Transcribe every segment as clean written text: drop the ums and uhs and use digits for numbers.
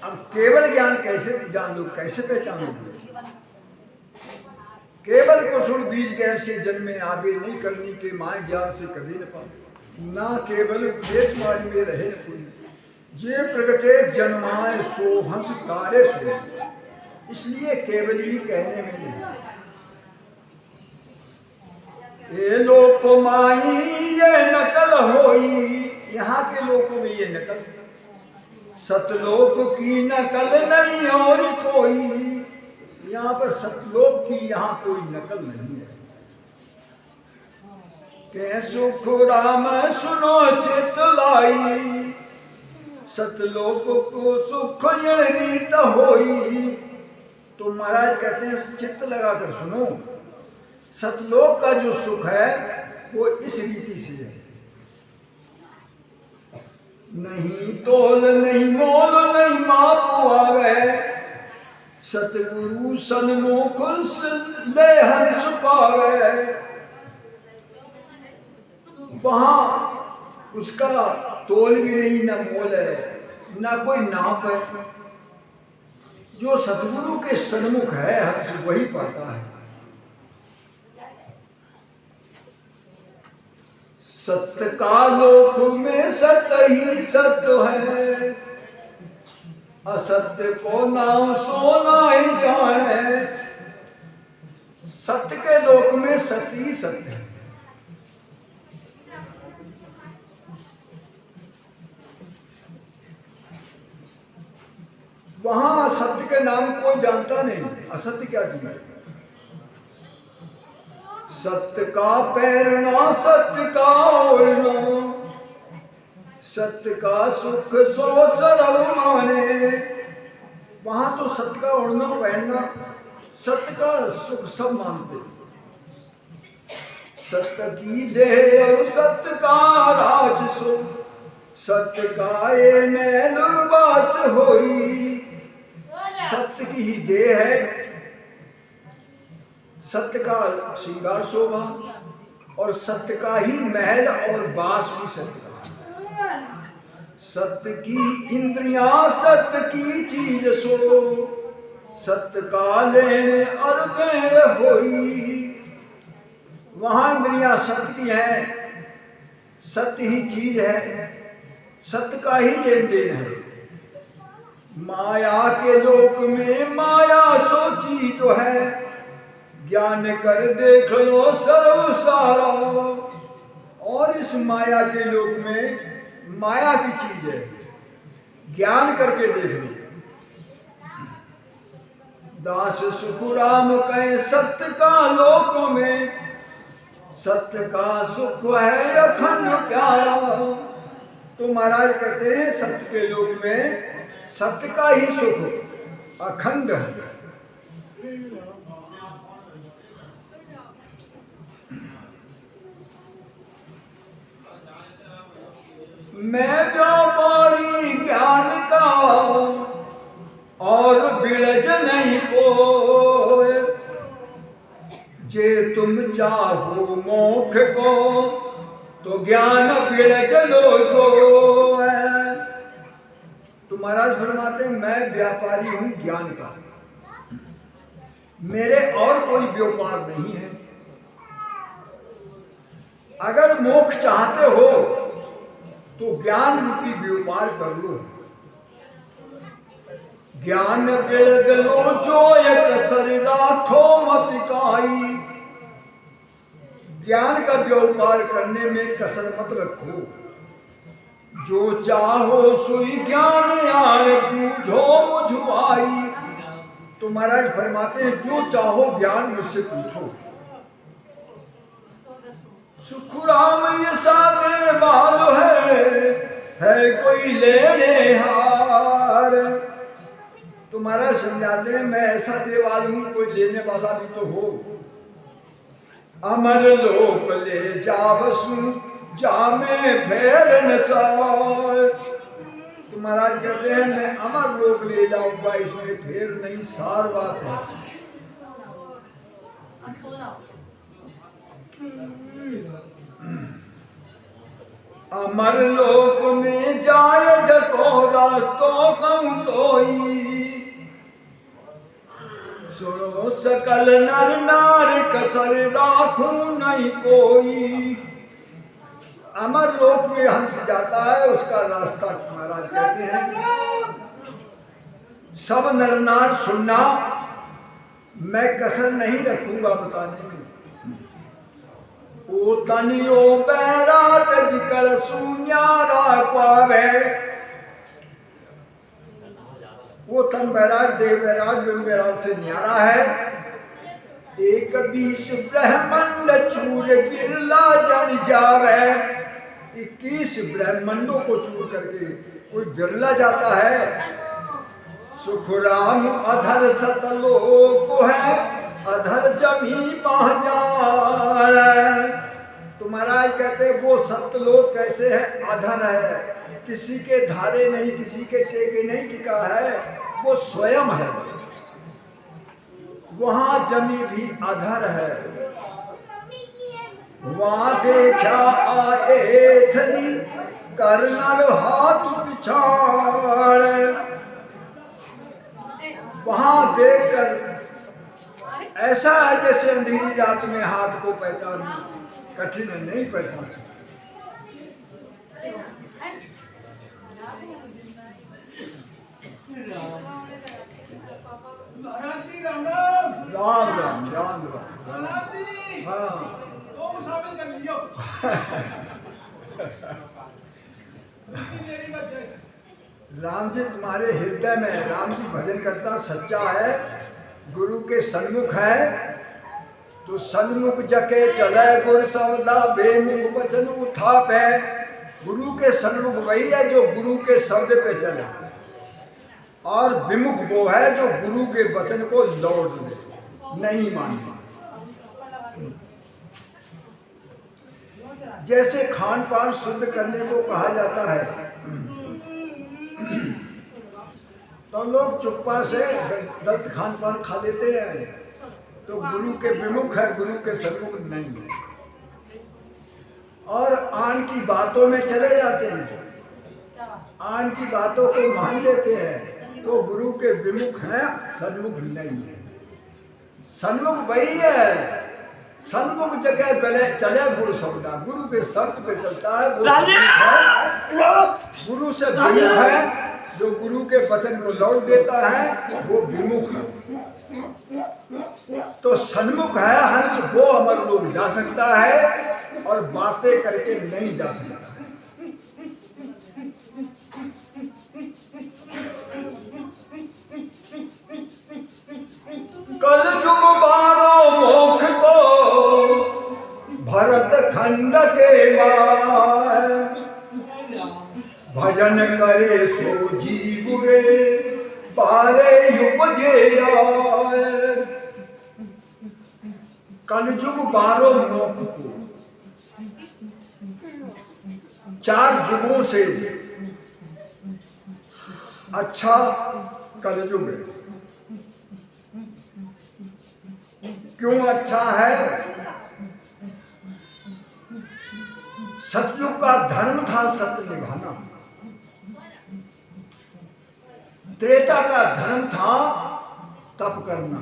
अब केवल ज्ञान कैसे जान लो, कैसे पहचानोगे? केवल कुसुम बीज गैव से जन्मे आगे, नहीं करनी के माय ज्ञान से कभी न पाओ। ना केवल उपदेश वाणी में रहे न कोई, जे प्रगटे जन्माए सो हंस तारे सो। इसलिए केवल ही कहने में नहीं। ये लोक माई ये नकल होई, यहाँ के लोगों में ये नकल, सतलोक की नकल नहीं और कोई। यहाँ पर सतलोक की यहाँ कोई नकल नहीं है। के सुख राम सुनो चित लाई, सतलोक को सुख ये रीत होई। तो महाराज कहते हैं चित्त लगाकर सुनो, सतलोक का जो सुख है वो इस रीति से है। नहीं तोल नहीं मोल नहीं माप आवे, सतगुरु सन्मुख ले हंस पावे। वहां उसका तोल भी नहीं, न मोल है, न कोई नाप है। जो सतगुरु के सन्मुख है हंस वही पाता है। सत्य का लोक में सत्य ही सत्य है, असत्य को नाम सोना ही जाने। सत्य के लोक में सत्य ही सत्य है। वहां असत्य के नाम कोई जानता नहीं। असत्य क्या चीज है? सत्य का पैरना सत्य का ओढ़ना, सत्य का सुख सो सरल माने। वहां तो सत्य का ओढ़ना पहनना, सत्य का सुख सब मानते। सत्य की देह और सत्य का राज सो, सत्य का ये मैल बास होई। सत्य की ही देह है, सत्य का श्रृंगार शोभा, और सत्य का ही महल और बास भी सत्य का। सत्य की इंद्रियां सत्य की चीज सो, सत्य का लेने और देने होई। वहां इंद्रियां सत्य की है, सत्य ही चीज है, सत्य का ही लेन देन है। माया के लोक में माया सो चीज जो है, ज्ञान कर देख लो सर्व सारा। और इस माया के लोक में माया की चीज है, ज्ञान करके देख लो। दास सुखराम कहे सत्य का लोक में, सत्य का सुख है अखंड प्यारा। तो महाराज कहते हैं सत्य के लोक में सत्य का ही सुख अखंड है। मैं व्यापारी ज्ञान का और बिरज नहीं कोय, जे तुम चाहो मोक्ष को तो ज्ञान बिरज लो जो है। तो महाराज फरमाते मैं व्यापारी हूं ज्ञान का, मेरे और कोई व्यापार नहीं है। अगर मोक्ष चाहते हो तो ज्ञान रूपी व्यापार कर लो। ज्ञान बिरद लो जो एक सर राखो मत काई। ज्ञान का व्यापार करने में कसर मत रखो। जो चाहो सोई ज्ञान आए पूछो मुझुआई। तो महाराज फरमाते हैं जो चाहो ज्ञान मुझसे पूछो। सुखराम ये सादे बाल है कोई लेने हार। तो महाराज समझाते हैं मैं ऐसा देवाल हूं, कोई लेने वाला भी तो हो। अमर लोक ले जा बसू जा में फेर न सार। तो महाराज कहते हैं मैं अमर लोक ले जाऊंगा, इसमें फेर नहीं सार बात है। अमर लोक में जाए जको रास्तों कहूं तोई। सकल नर नार कसर राखूं नहीं कोई। अमर लोक में हंस जाता है, उसका रास्ता महाराज कहते हैं सब नर नार सुनना, मैं कसर नहीं रखूंगा बताने में। ओ तनियो बैराट जिकर सुन्यारा पावे, वो तन बैराज देव बैराज बिन बैराज से न्यारा है। एक बीस ब्रह्मंड चूर बिरला जन जावे, 21 ब्रह्मंडों को चूर करके कोई बिरला जाता है। सुखराम अधर सतलोक है, अधर जमी पहचान। तो महाराज कहते वो सतलोक कैसे है, अधर है, किसी के धारे नहीं, किसी के टेके नहीं टिका है, वो स्वयं है। वहां जमी भी अधर है। वहां देखा आए थली करनर हाथ पिछाड़। वहां देखकर ऐसा है जैसे अंधेरी रात में हाथ को पहचानना कठिन है, नहीं पहचान सकते। राम राम राम राम। हाँ राम जी तुम्हारे हृदय में है। राम जी भजन करता सच्चा है, गुरु के सन्मुख है, तो सन्मुख जके चले गुरु सवदा बेमुख वचन उठाप है। गुरु के सन्मुख वही है जो गुरु के शब्द पे चले, और विमुख वो है जो गुरु के वचन को लौट ले, नहीं माने। जैसे खान पान शुद्ध करने को कहा जाता है, तो लोग चुप्पा से गलत खान पान खा लेते हैं, तो गुरु के विमुख है, गुरु के सन्मुख नहीं है। और आन की बातों में चले जाते हैं, आन की बातों को मान लेते हैं, तो गुरु के विमुख हैं, सन्मुख नहीं है। सन्मुख वही है, सन्मुख जगह गले चले गुरु सौदा, गुरु के शब्द पे चलता है, वो है। गुरु से विमुख है, जो गुरु के वचन को लौट देता है, वो विमुख है। तो सन्मुख है हंस, वो अमर लोग जा सकता है, और बातें करके नहीं जा सकता है। कल जुग बारो मोख को भरत खंड के माय, भजन करे सो जीव रे पारे उपजे आए। कलयुग बारो मोख को, 4 जुगों से अच्छा कलयुग है। क्यों अच्छा है? सतयुग का धर्म था सत्य निभाना, त्रेता का धर्म था तप करना,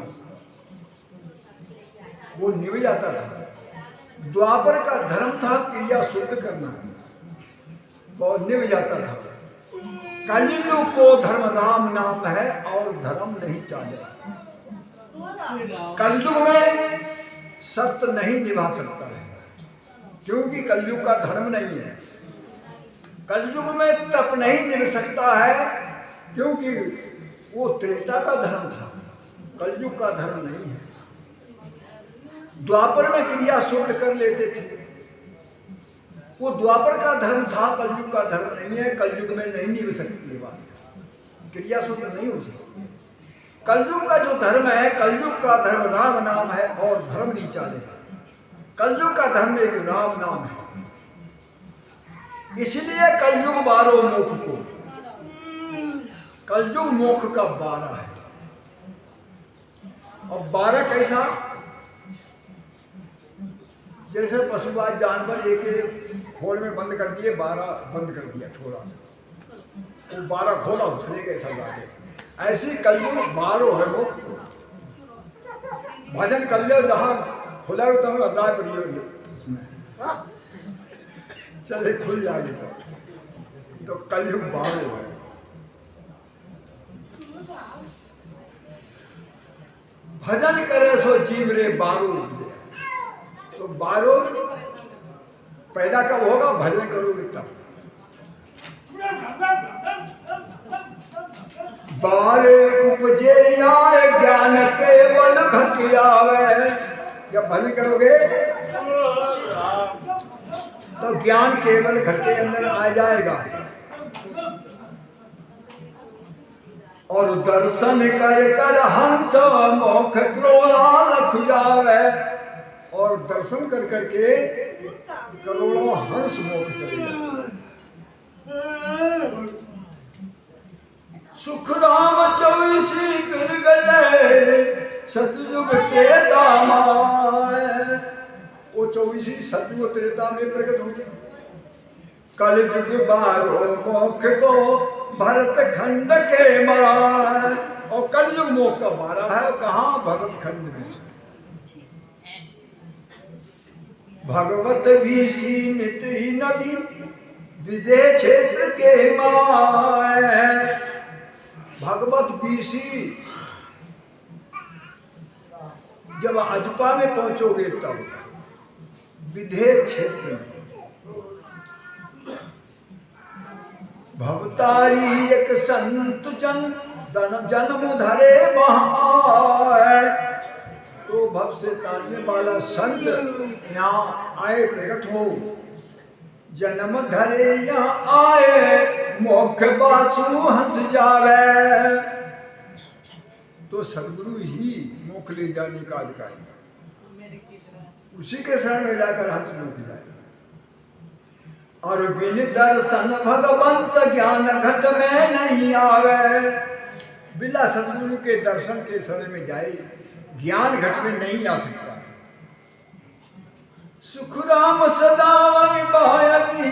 वो निभ जाता था। द्वापर का धर्म था क्रिया शुद्ध करना, वो निभ जाता था। कलयुग को धर्म राम नाम है, और धर्म नहीं चाहे। कलयुग में सत्य नहीं निभा सकता है, क्योंकि कलयुग का धर्म नहीं है। कलयुग में तप नहीं निभ सकता है, क्योंकि वो त्रेता का धर्म था, कलयुग का धर्म नहीं है। द्वापर में क्रिया शुद्ध कर लेते थे, वो द्वापर का धर्म था, कलयुग का धर्म नहीं है। कलयुग में नहीं निभ सकती है बात, क्रिया शुद्ध नहीं हो सकती। कलयुग का जो धर्म है, कलयुग का धर्म राम नाम है, और धर्म नहीं चाले। कलयुग का धर्म एक राम नाम है, इसलिए कलयुग बारो मोख को, कलयुग मोख का 12 है। और 12 कैसा? जैसे पशुवाद जानवर एक खोल में बंद कर दिए, 12 बंद कर दिया थोड़ा सा, वो 12 खोला चले गए सब आगे से। ऐसी कलयुग 12 है मुख। भजन कर लो जहाँ खुला हो तो राय पड़ी हो उसमें, हाँ? चले खुल जाएगी तो कलयुग बारो है। भजन करे सो जीव रे बारो, तो बारो पैदा कब होगा? भजन करोगे तब। बारे उपजे आए ज्ञान केवल घट आवे, जब भजन करोगे तो ज्ञान केवल घर के अंदर आ जाएगा। और दर्शन कर कर हंस मोख क्रोड़ा लख जावे, और दर्शन कर करके करोड़ों हंस मोख चले जाए। सुख राम 24 बिरगटे सतयुग त्रेता माय, वो 24 सतयुग त्रेता में प्रकट होंगे। कलयुग बारो मोख को भरत खंड के माय, और कलयुग मोख का 12 है, कहाँ? भरत खंड में। भगवत भी सी नित ही नबी विदे क्षेत्र के माय, भगवत बीसी जब अजपा में पहुंचोगे तब विधेय क्षेत्र में भवतारी एक संत जन जन्म धरे वहां, तो भव से तारने वाला संत यहाँ आए प्रकट हो, जन्म धरे यहाँ आए मोक्ष बासु हंस जावे, तो सदगुरु ही मोक्ष ले जाने का अधिकारी, उसी के शरण में जाकर हंस मोक्ष जाए। और बिन दर्शन भगवंत ज्ञान घट में नहीं आवे, बिना सदगुरु के दर्शन के शरण में जाए ज्ञान घट में नहीं आ सकता। सुख राम सदा वही बहायती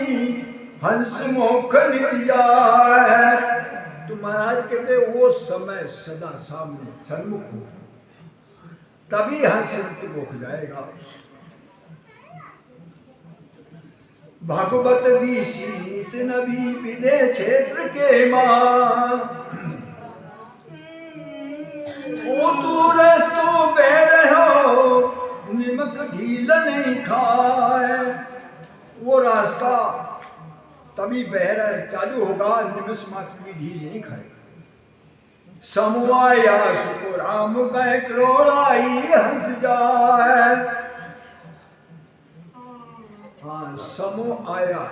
हंस मोख नित जाए, तो महाराज कहते वो समय सदा सामने सन्मुख हो, तभी हंस मोख जाएगा। भगवत बीसी नित नबी विदे क्षेत्र के मां, ओ तू रस्तो बह हो निमक ढील नहीं खाए, वो रास्ता तभी बह रहा है चालू होगा, निमिष मात्र की ढील नहीं खाएगा। समवाया सुको राम गए क्रोड़ाई हंस जाए, हाँ समो आया,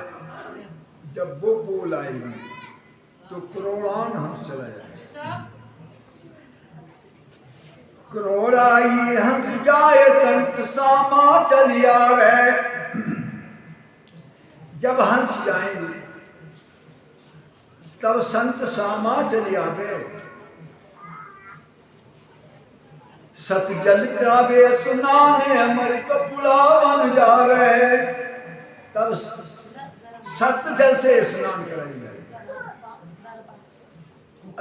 जब वो पोल आएगी तो क्रोड़ान हंस चला जाए। क्रोड़ाई हंस जाए संत सामा चली आवे, जब हंस जाएंगे तब संत सामा चली आवे। सत जल करावे सुनाने अमर कपुड़ा बन जावे, तब सत जल से स्नान कराई जाए,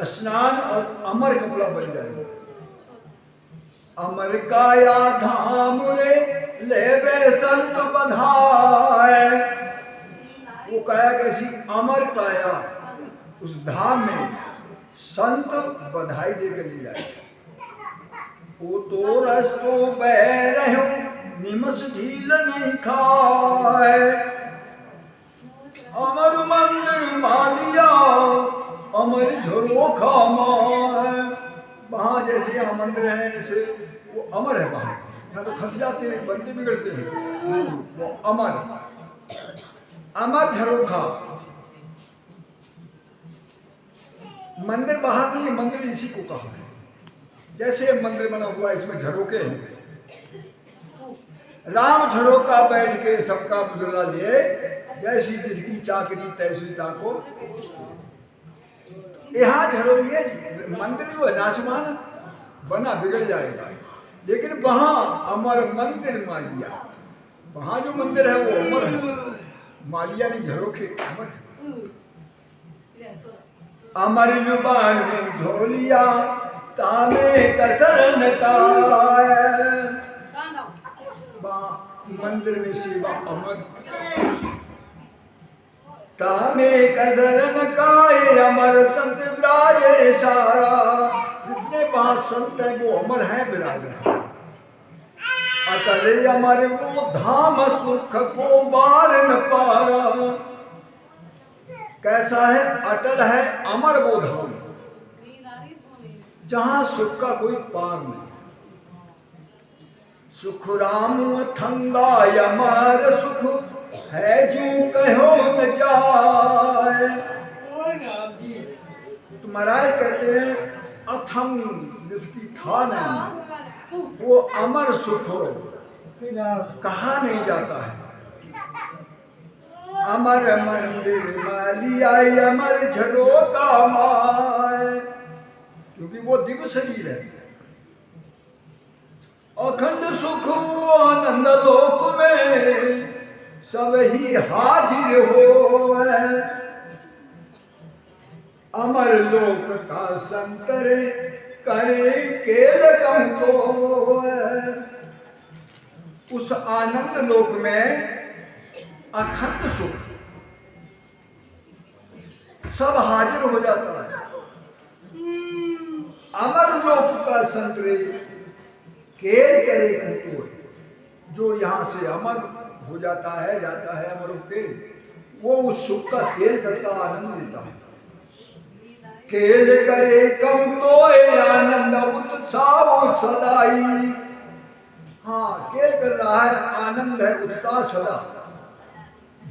स्नान और अमर कपड़ा बन जाए। अमर काया धाम रे लेवे संत बधाए, वो काया कैसी? अमर काया, उस धाम में संत बधाई देकर ले जाए। वो तो रस्तो बह रहे निमस ढील नहीं खाए, अमर मंदिर मालिया अमर झरोखा माए, वहाँ जैसे यहाँ मंदिर है ऐसे वो अमर है। वहाँ यहाँ तो खस जाते हैं, बनते बिगड़ते हैं, वो अमर अमर झरोखा। मंदिर बाहर नहीं है, मंदिर इसी को कहा है। जैसे मंदिर बना हुआ इसमें झरोके हैं, राम झरोका बैठ के सबका बुजुर्गा लिए, जैसी जिसकी चाकरी तैसी ताको। यहाँ झरोके मंदिर जो है नाशमान बना बिगड़ जाएगा, लेकिन वहाँ अमर मंदिर मालिया, वहाँ जो मंदिर है वो अमर है, मालिया नहीं झरोखे अमर है। अमर जुबान धोलिया तामे कसर न काए। मंदिर में सेवा अमर, तामे कसर न काए अमर संत विराजे सारा। जितने वहां संत है वो अमर है, विराजे। अटल अमर वो धाम सुख को बार न पारा। कैसा है? अटल है, अमर वो धाम जहां सुख का कोई पार नहीं। सुख राम अथंगा अमर सुख है जो कहो न जाए। तो महाराज कहते हैं अथंग जिसकी था नहीं वो अमर सुख हो, कहा नहीं जाता है। अमर मंदिर माली आई अमर झरोका माए, क्योंकि वो दिव्य शरीर है। अखंड सुख आनंद लोक में सब ही हाजिर हो। अमर लोक का संतरे करे केल कम तो। उस आनंद लोक में अखंड सुख सब हाजिर हो जाता है। अमर लोक का संतरे केल करे कंटोर, जो यहां से अमर हो जाता है जाता है अमर के, वो उस सुख का केल करता आनंद लेता है। केल करे कम तो आनंद उत्साह सदाई। हाँ, केल कर रहा है, आनंद है, उत्साह सदा।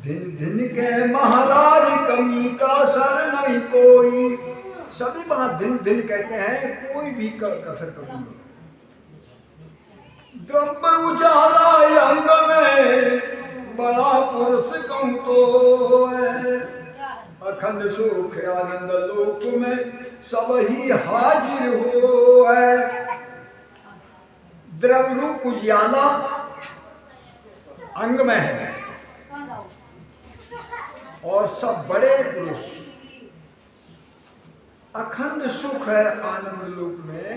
दिन दिन के महाराज कमी का सर नहीं कोई। सभी वहां दिन दिन कहते हैं, कोई भी कसर कमी नहीं। द्रव्य उजाला अंग में बड़ा पुरुष कम तो है। अखंड सुख आनंद लोक में सब ही हाजिर हो है। द्रव्य रूप उजाला अंग में है और सब बड़े पुरुष। अखंड सुख है आनंद लोक में,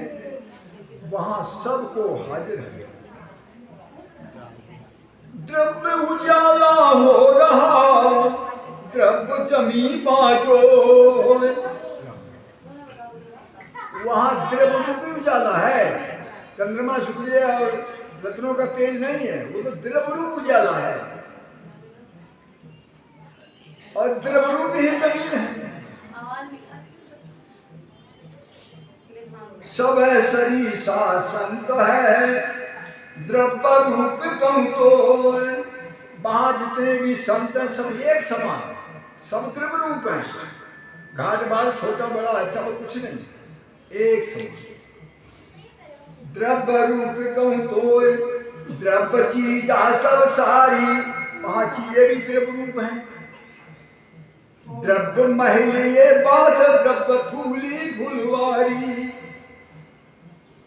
वहां सबको हाजिर है। द्रव्य उजाला हो रहा द्रव्य जमी बाजो। वहां द्रव्य रूपी उजाला है, चंद्रमा शुक्रिया और रत्नों का तेज नहीं है, वो तो द्रव्य रूप उजाला है और द्रव्य रूप ही जमीन है। सब सरी सा संत है द्रव्य रूप कम तो। वहां जितने भी संत हैं सब एक समान, सब द्रव्य रूप है। घाट बार छोटा बड़ा अच्छा और कुछ नहीं, एक समान। द्रव्य रूप कम तो द्रव्य चीज सब सारी। वहां चीजें भी द्रव्य रूप है। द्रव्य महल ये बास द्रव्य फूली फुलवारी।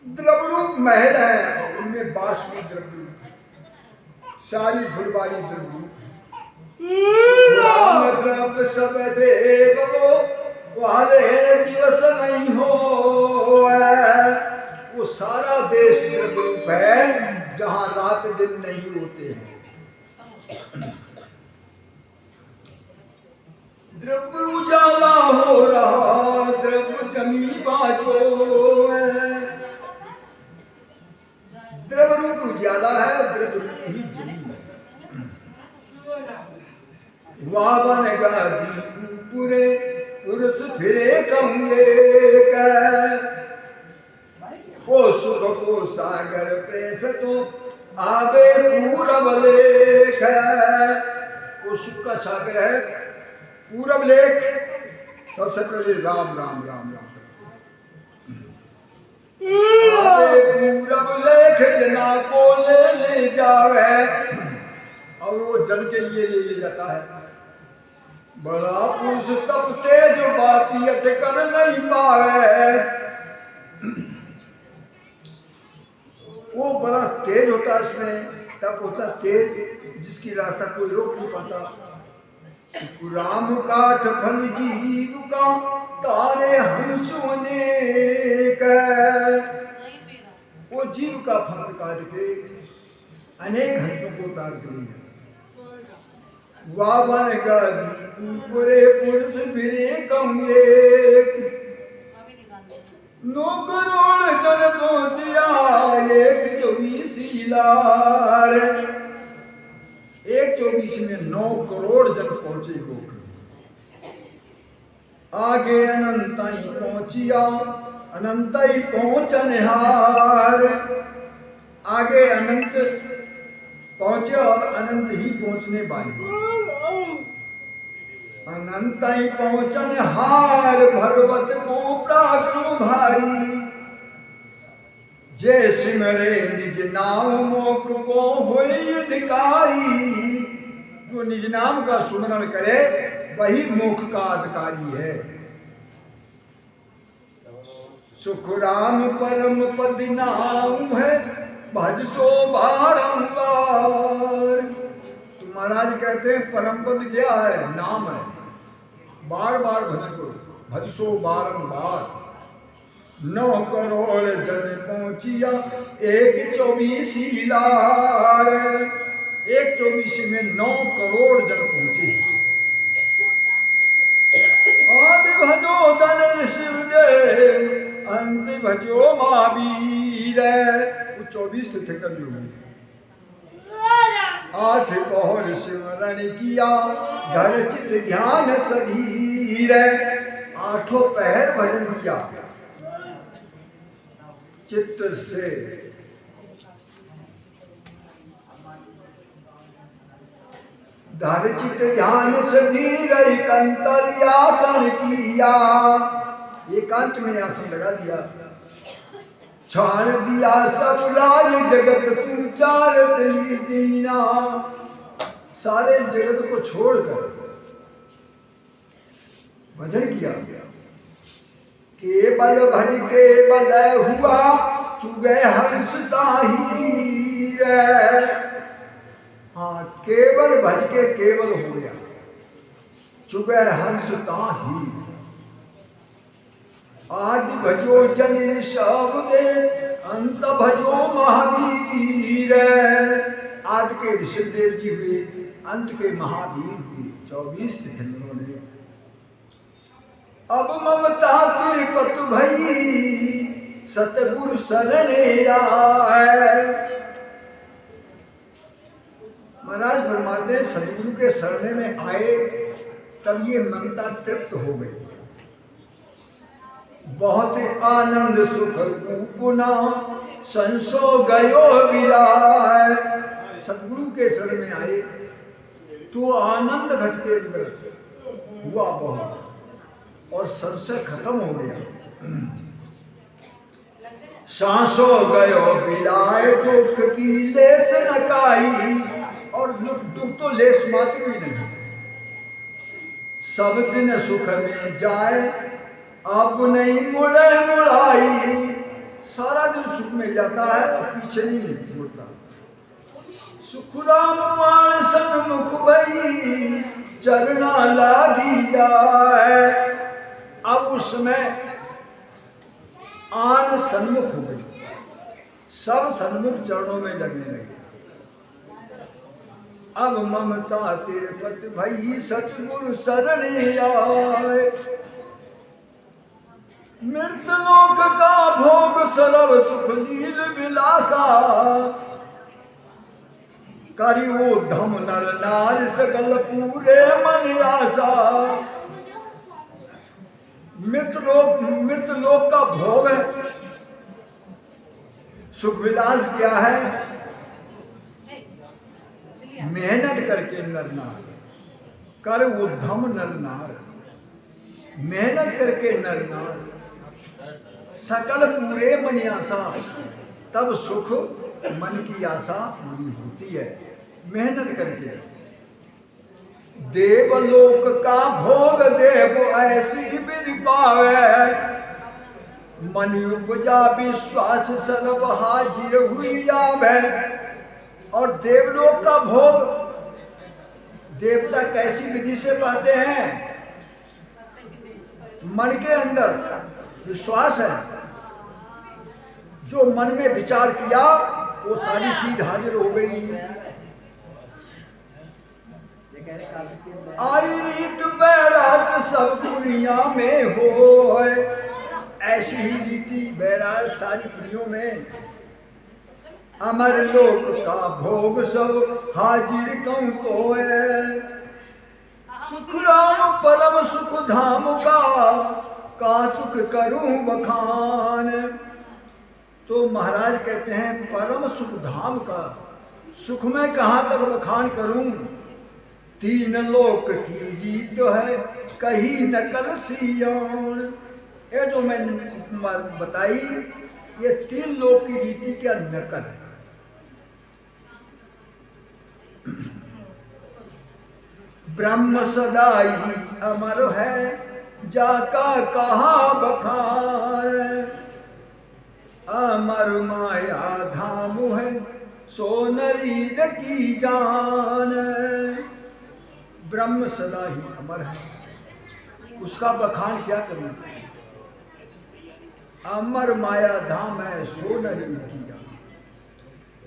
द्रव्य रूप महल है और उनमें बास भी द्रव्य रूप है, सारी फुलवारी द्रव्य रूप है। राम द्रव्य सब देव वो हरे दिवस नहीं हो। वो सारा देश द्रव्य रूप है जहां रात दिन नहीं होते हैं। द्रव्य उजाला हो रहा द्रव्य जमी बाजो। द्रव्य रूप उजाला है, द्रव्य रूप ही जमीन है। वावन गादी पूरे पुरुष फिरे कम एक। वो सुख को सागर प्रेस तो आवे पूरब लेख। वो सुख का सागर है पूरब लेख। सबसे पहले राम राम राम राम पूरब लेख जना को ले जावे, और वो जन के लिए ले जाता है। बड़ा पुरुष तब तेज बाती अटकन नहीं पावे। वो बड़ा तेज होता है, उसमें तब होता तेज जिसकी रास्ता कोई रोक नहीं पाता। राम काठ फल जीव का तारे हम सोने का। जीव का फंद काट के अनेक हंसों को उतार के ले गए। वाह बन गदी ऊपरे पुरुष फिरे कम एक, नौ करोड़ जन पहुंचिया एक 24 लार। 1/24 में 9 करोड़ जन पहुंचे गोकुल। आगे अनंताई पहुंचिया अनंताई पहुंचन हार। आगे अनंत पहुंचे और अनंत ही पहुंचने वाले। अनंताई पहुंचन हार भगवत को प्राग्रह भारी। जय सिमरे निज नाम मोक को होई अधिकारी। जो निज नाम का सुमरण करे वही मोक्ष का अधिकारी है। सुख राम परम पद नाम है भज सो बारंबार। तो महाराज कहते हैं परम पद क्या है? नाम है। बार बार भजन करो, भज सो बारंबार। 9 करोड़ जन पहुंचिया एक 24 लार। 1/24 में 9 करोड़ जन पहुंचे। आदि भजो धन शिवदेव अंत भजो महावीर। 24 थे कलयुग। 8 पहर सिमरण किया धर चित ध्यान सधीर। 8 पहर भजन किया चित्त से। धर चित ध्यान सधीर एकांतर्यासन किया। एकांत में आसन लगा दिया। छान दिया सब राज जगत सुचारत लीजिया। सारे जगत को छोड़कर भजन किया। केवल भज केवल हुआ चुगे हंस ताही। हाँ, केवल भज के केवल हो गया, चुगे हंस ताही। आदि भजो जन ऋषभ दे अंत भजो महावीर। आदि के ऋषभ देव जी हुए, अंत के महावीर हुए। 24 थे उन्होंने। अब ममता तिरपत भई सतगुरु शरणे आए। महाराज फरमाते हैं सतगुरु के शरणे में आए तब ये ममता तृप्त हो गई। बहुत आनंद सुख पुना संसो गयो विलाय। सतगुरु के शरण में आए तो आनंद घट के अंदर हुआ बहुत और संशय खत्म हो गया। सांसो गयो बिलाए दुख की लेस नकाई। और दुख तो लेस मात्र भी नहीं। सब दिन सुख में जाए अब नहीं मुड़े मुड़ाई। सारा दिन सुख में जाता है और पीछे नहीं मुड़ता। सुख राम वाण सन्मुख भई चरना लागिया। अब उसमें आन सन्मुख हो गई। सब सन्मुख चरणों में लगने लगे। अब ममता तिरपत भई सतगुरु शरणे आए। मृतलोक का भोग सरव सुख लील विलासा। करियो धम नर नार सकल पूरे मन आशा। मृतलोक का भोग है, सुख विलास क्या है? मेहनत करके नर नार कर उद्धम नर नार। मेहनत करके नर नार सकल पूरे मन आशा। तब सुख मन की आशा पूरी होती है मेहनत करके। देवलोक का भोग देव ऐसी विधि पावे। मन उपजा विश्वास सर्व हाजिर हुई आवे। और देवलोक का भोग देवता कैसी विधि से पाते हैं? मन के अंदर विश्वास है जो मन में विचार किया वो सारी चीज हाजिर हो गई। आई रीत बैराट सब दुनिया में हो, ऐसी ही रीति बैराट सारी पुरियों में। अमर लोक का भोग सब हाजिर कौन तो है, सुख राम परम सुख धाम का सुख करूं बखान। तो महाराज कहते हैं परम सुख धाम का सुख में कहाँ तक बखान करूं। तीन लोक की रीत है कहीं नकल सियान। ये जो मैंने बताई ये तीन लोक की रीति क्या नकल है। ब्रह्म सदा ही अमर है जाका कहा बखान। अमर माया धाम है सोनरीद की जान। ब्रह्म सदा ही अमर है उसका बखान क्या करूं। अमर माया धाम है सोनरीद की जान।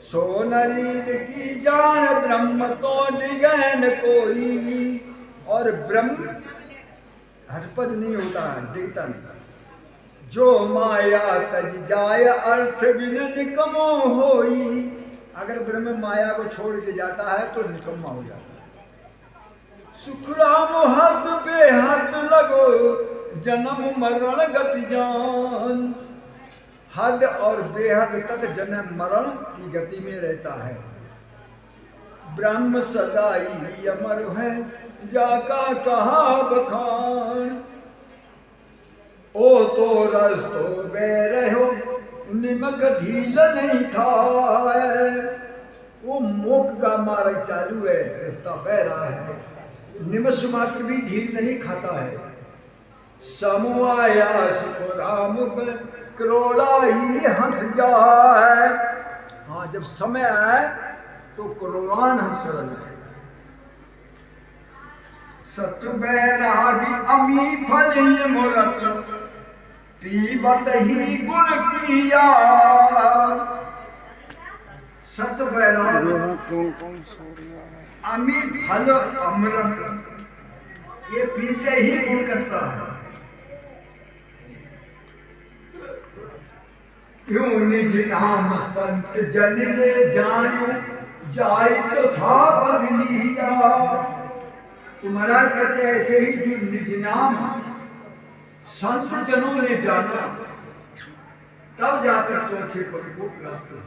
सोनरीद की जान ब्रह्म तो डिगैन कोई। और ब्रह्म हरपद नहीं होता है, दिखता नहीं। जो माया तज जाय अर्थ बिन निकमो होई। अगर ब्रह्म माया को छोड़ के जाता है तो निकम्मा हो जाता है। सुख राम हद बेहद लगो जन्म मरण गति जान। हद और बेहद तक जन्म मरण की गति में रहता है। ब्रह्म सदा ही अमर है जाका कहा बखान। ओ तो रस तो बह रहो निमक ढील नहीं खाए। वो मुख का मार्ग चालू है, रास्ता बह रहा है, निमस मात्र भी ढील नहीं खाता है। समवाया सुख राम करोड़ा ही हंस जाए। हाँ जब समय आए तो करोड़ान हंस चला जाए। सत्य बैरागी अमी फल ही मूर्त पीबत ही गुण किया। सत बैराग अमी फल अमृत ये पीते ही गुण करता है। क्यों निज नाम संत जन ने जानो जाय तो था बदलिया। तो महाराज कहते हैं ऐसे ही जो निज नाम संत जनों ने जाना तब जाकर चौथे पद को प्राप्त हो।